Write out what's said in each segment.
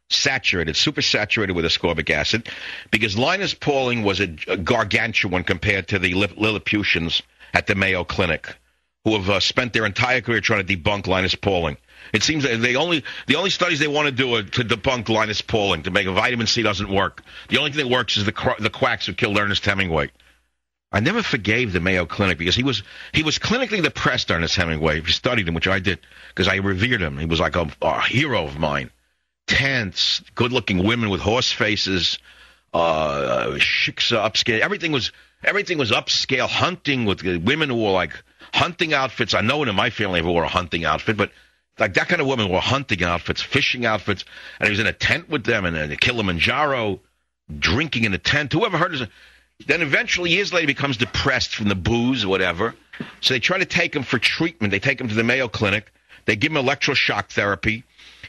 saturated, super saturated with ascorbic acid, because Linus Pauling was a gargantuan compared to the Lilliputians at the Mayo Clinic, who have spent their entire career trying to debunk Linus Pauling. It seems that the only studies they want to do are to debunk Linus Pauling, to make a vitamin C doesn't work. The only thing that works is the quacks who killed Ernest Hemingway. I never forgave the Mayo Clinic because he was clinically depressed, Ernest Hemingway. If you studied him, which I did, because I revered him. He was like a hero of mine. Tense, good-looking women with horse faces, shiksa upscale. Everything was upscale. Hunting with women who wore like hunting outfits. I know one in my family ever wore a hunting outfit, but like that kind of woman wore hunting outfits, fishing outfits, and he was in a tent with them in Kilimanjaro, drinking in a tent. Whoever heard of it? Then eventually, years later, he becomes depressed from the booze or whatever. So they try to take him for treatment. They take him to the Mayo Clinic. They give him electroshock therapy.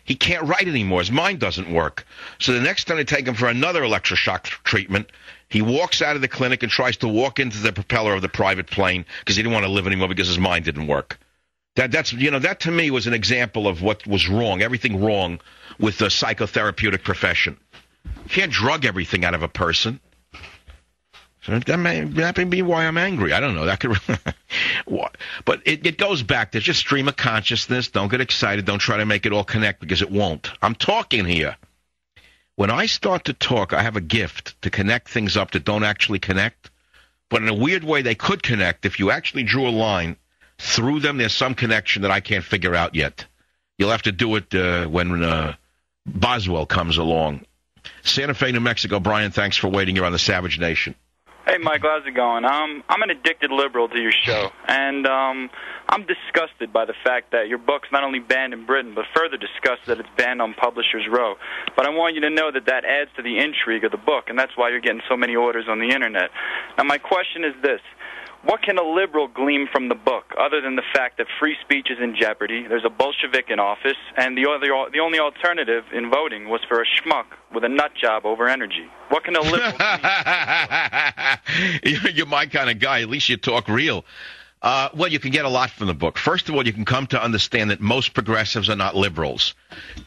He can't write anymore. His mind doesn't work. So the next time they take him for another electroshock treatment, he walks out of the clinic and tries to walk into the propeller of the private plane because he didn't want to live anymore because his mind didn't work. That to me was an example of what was wrong, everything wrong with the psychotherapeutic profession. You can't drug everything out of a person. So that may be why I'm angry. I don't know. That could, but it goes back to just stream of consciousness. Don't get excited. Don't try to make it all connect because it won't. I'm talking here. When I start to talk, I have a gift to connect things up that don't actually connect. But in a weird way, they could connect. If you actually drew a line through them, there's some connection that I can't figure out yet. You'll have to do it when Boswell comes along. Santa Fe, New Mexico. Brian, thanks for waiting. You're on the Savage Nation. Hey, Mike, how's it going? I'm an addicted liberal to your show, and I'm disgusted by the fact that your book's not only banned in Britain, but further disgusted that it's banned on Publishers Row. But I want you to know that adds to the intrigue of the book, and that's why you're getting so many orders on the Internet. Now, my question is this. What can a liberal glean from the book, other than the fact that free speech is in jeopardy, there's a Bolshevik in office, and the only alternative in voting was for a schmuck with a nut job over energy? What can a liberal glean? You're my kind of guy. At least you talk real. Well, you can get a lot from the book. First of all, you can come to understand that most progressives are not liberals.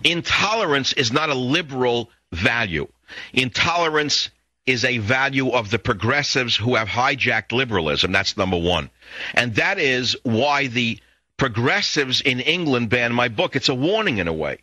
Intolerance is not a liberal value. Intolerance is a value of the progressives who have hijacked liberalism. That's number one. And that is why the progressives in England banned my book. It's a warning in a way.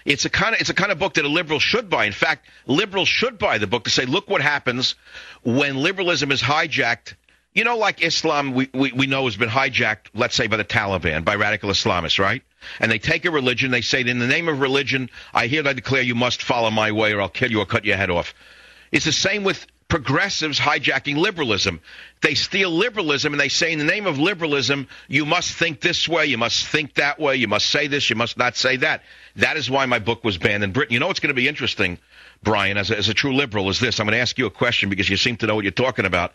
It's a kind of book that a liberal should buy. In fact, liberals should buy the book to say, look what happens when liberalism is hijacked. You know, like Islam, we know has been hijacked, let's say, by the Taliban, by radical Islamists, right? And they take a religion, they say, in the name of religion, I hereby declare you must follow my way or I'll kill you or cut your head off. It's the same with progressives hijacking liberalism. They steal liberalism and they say in the name of liberalism, you must think this way, you must think that way, you must say this, you must not say that. That is why my book was banned in Britain. You know what's going to be interesting, Brian, as a true liberal is this. I'm going to ask you a question because you seem to know what you're talking about.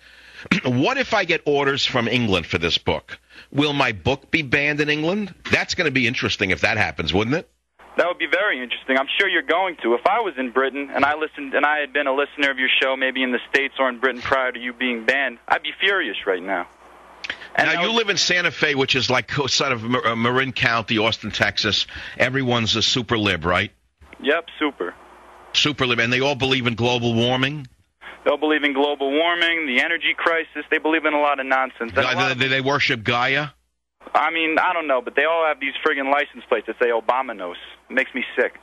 What if I get orders from England for this book? Will my book be banned in England? That's going to be interesting if that happens, wouldn't it? That would be very interesting. I'm sure you're going to. If I was in Britain and I had been a listener of your show, maybe in the States or in Britain prior to you being banned, I'd be furious right now. And now, you live in Santa Fe, which is like sort of Marin County, Austin, Texas. Everyone's a super lib, right? Yep, super. Super lib. And they all believe in global warming? They'll believe in global warming, the energy crisis. They believe in a lot of nonsense. Do they worship Gaia? I mean, I don't know, but they all have these friggin' license plates that say Obamanos. It makes me sick.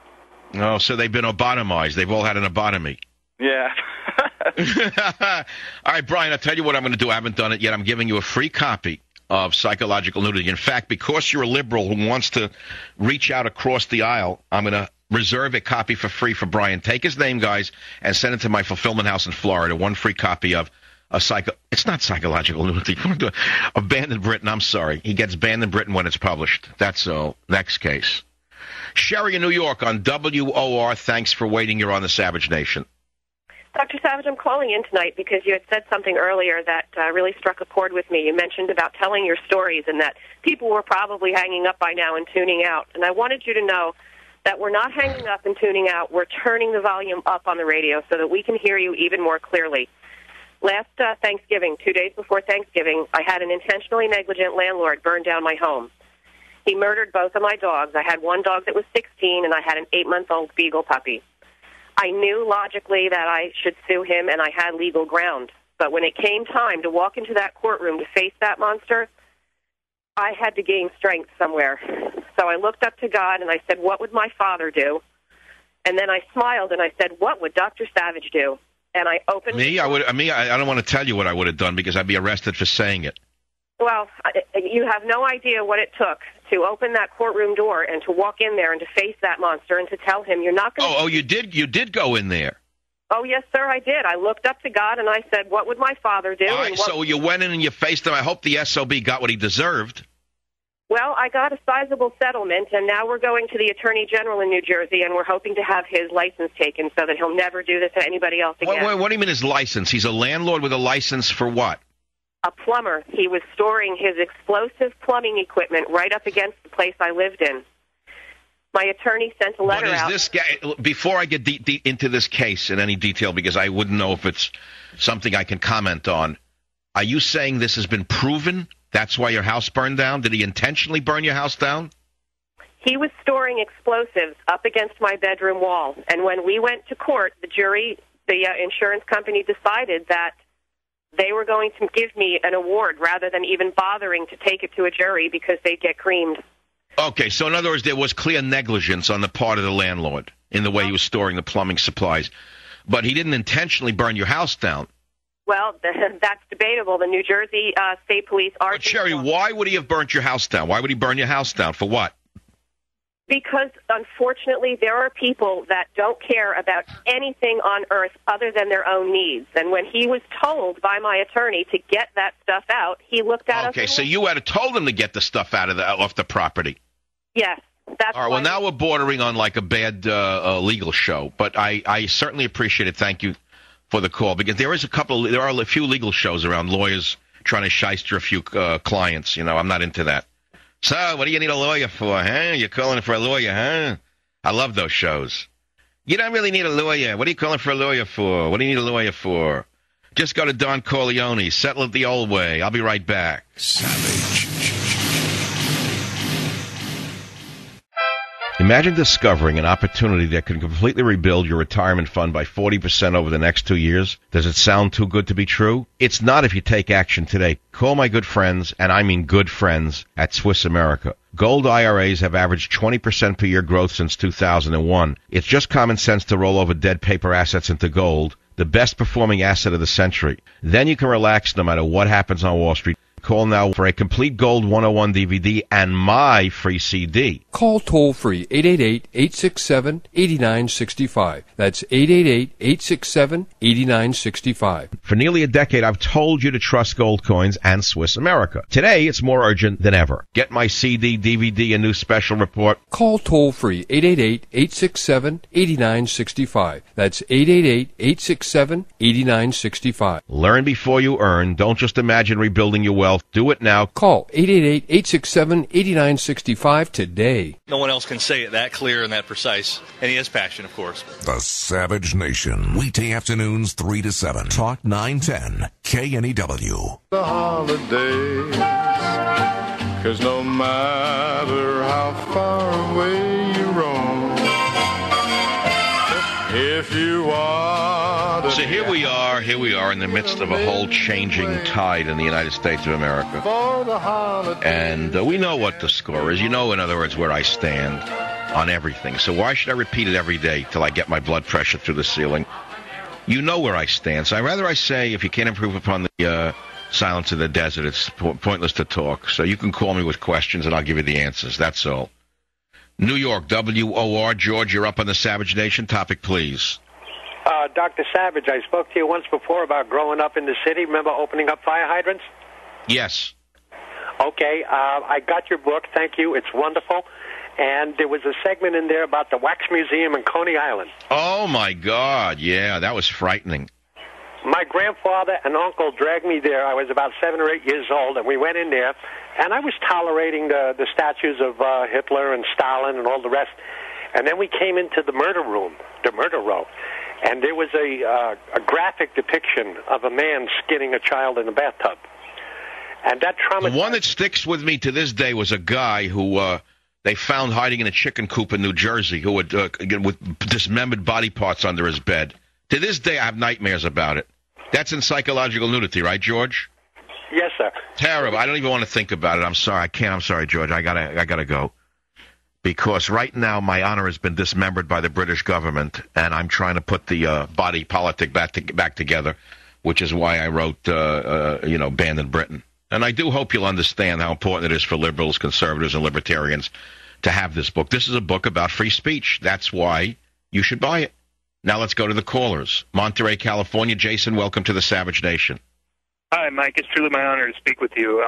Oh, so they've been Obatomized. They've all had an Obotomy. Yeah. All right, Brian, I'll tell you what I'm going to do. I haven't done it yet. I'm giving you a free copy of Psychological Nudity. In fact, because you're a liberal who wants to reach out across the aisle, I'm going to reserve a copy for free for Brian. Take his name, guys, and send it to my fulfillment house in Florida. One free copy of it's not Psychological Nudity. Banned in Britain. I'm sorry. He gets banned in Britain when it's published. That's so. Next case. Sherry in New York on WOR. Thanks for waiting. You're on the Savage Nation. Dr. Savage, I'm calling in tonight because you had said something earlier that really struck a chord with me. You mentioned about telling your stories and that people were probably hanging up by now and tuning out. And I wanted you to know that we're not hanging up and tuning out. We're turning the volume up on the radio so that we can hear you even more clearly. Last Thanksgiving, 2 days before Thanksgiving, I had an intentionally negligent landlord burn down my home. He murdered both of my dogs. I had one dog that was 16, and I had an 8-month-old beagle puppy. I knew logically that I should sue him, and I had legal ground. But when it came time to walk into that courtroom to face that monster, I had to gain strength somewhere. So I looked up to God, and I said, what would my father do? And then I smiled, and I said, what would Dr. Savage do? And I opened... Me? I don't want to tell you what I would have done because I'd be arrested for saying it. Well, you have no idea what it took to open that courtroom door and to walk in there and to face that monster and to tell him you're not going to... Oh, you did go in there. Oh, yes, sir, I did. I looked up to God and I said, what would my father do? All right, so you went in and you faced him. I hope the SOB got what he deserved. Well, I got a sizable settlement, and now we're going to the Attorney General in New Jersey, and we're hoping to have his license taken so that he'll never do this to anybody else again. What do you mean his license? He's a landlord with a license for what? A plumber. He was storing his explosive plumbing equipment right up against the place I lived in. My attorney sent a letter out. This guy, before I get into this case in any detail, because I wouldn't know if it's something I can comment on, are you saying this has been proven? That's why your house burned down? Did he intentionally burn your house down? He was storing explosives up against my bedroom wall. And when we went to court, the jury, the insurance company decided that they were going to give me an award rather than even bothering to take it to a jury because they'd get creamed. Okay, so in other words, there was clear negligence on the part of the landlord in the way he was storing the plumbing supplies. But he didn't intentionally burn your house down. Well, that's debatable. The New Jersey State Police are... But Sherry, why would he have burnt your house down? Why would he burn your house down? For what? Because, unfortunately, there are people that don't care about anything on earth other than their own needs. And when he was told by my attorney to get that stuff out, he looked at us... Okay, so you had told him to get the stuff off the property. Yes. That's all right, well, now we're bordering on like a bad legal show. But I certainly appreciate it. Thank you for the call, because there are a few legal shows around, lawyers trying to shyster a few clients. You know, I'm not into that. So, what do you need a lawyer for, huh? You're calling for a lawyer, huh? I love those shows. You don't really need a lawyer. What are you calling for a lawyer for? What do you need a lawyer for? Just go to Don Corleone. Settle it the old way. I'll be right back. Savage. Imagine discovering an opportunity that can completely rebuild your retirement fund by 40% over the next 2 years. Does it sound too good to be true? It's not if you take action today. Call my good friends, and I mean good friends, at Swiss America. Gold IRAs have averaged 20% per year growth since 2001. It's just common sense to roll over dead paper assets into gold, the best performing asset of the century. Then you can relax no matter what happens on Wall Street. Call now for a complete Gold 101 DVD and my free CD. Call toll-free 888-867-8965. That's 888-867-8965. For nearly a decade, I've told you to trust gold coins and Swiss America. Today, it's more urgent than ever. Get my CD, DVD, a new special report. Call toll-free 888-867-8965. That's 888-867-8965. Learn before you earn. Don't just imagine rebuilding your wealth. Do it now. Call 888-867-8965 today. No one else can say it that clear and that precise. And he has passion, of course. The Savage Nation. Weekday afternoons 3 to 7. Talk 910. KNEW. The holidays. 'Cause no matter how far away you roam, if you want. So here we are in the midst of a whole changing tide in the United States of America. And we know what the score is. You know, in other words, where I stand on everything. So why should I repeat it every day till I get my blood pressure through the ceiling? You know where I stand. So I'd rather I say, if you can't improve upon the silence of the desert, it's pointless to talk. So you can call me with questions and I'll give you the answers. That's all. New York, WOR. George, you're up on the Savage Nation. Topic, please. Dr. Savage, I spoke to you once before about growing up in the city. Remember opening up fire hydrants? Yes. Okay, I got your book. Thank you. It's wonderful. And there was a segment in there about the Wax Museum in Coney Island. Oh, my God. Yeah, that was frightening. My grandfather and uncle dragged me there. I was about 7 or 8 years old, and we went in there. And I was tolerating the statues of Hitler and Stalin and all the rest. And then we came into the murder room, the murder row. And there was a graphic depiction of a man skinning a child in a bathtub. And that traumatized... The one that sticks with me to this day was a guy who they found hiding in a chicken coop in New Jersey who had, with dismembered body parts under his bed. To this day, I have nightmares about it. That's in psychological nudity, right, George? Yes, sir. Terrible. I don't even want to think about it. I'm sorry. I can't. I'm sorry, George. I gotta go. Because right now my honor has been dismembered by the British government, and I'm trying to put the body politic back together, which is why I wrote, Banned in Britain. And I do hope you'll understand how important it is for liberals, conservatives, and libertarians to have this book. This is a book about free speech. That's why you should buy it. Now let's go to the callers. Monterey, California. Jason, welcome to the Savage Nation. Hi, Mike. It's truly my honor to speak with you.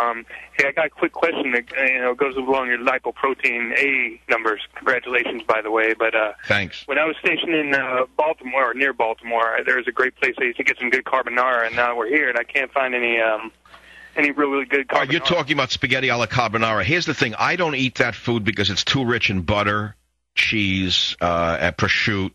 Hey, I got a quick question that goes along your lipoprotein A numbers. Congratulations, by the way. But thanks. When I was stationed in Baltimore, or near Baltimore, there was a great place I used to get some good carbonara, and now we're here, and I can't find any really good carbonara. You're talking about spaghetti alla carbonara. Here's the thing. I don't eat that food because it's too rich in butter, cheese, and prosciutto.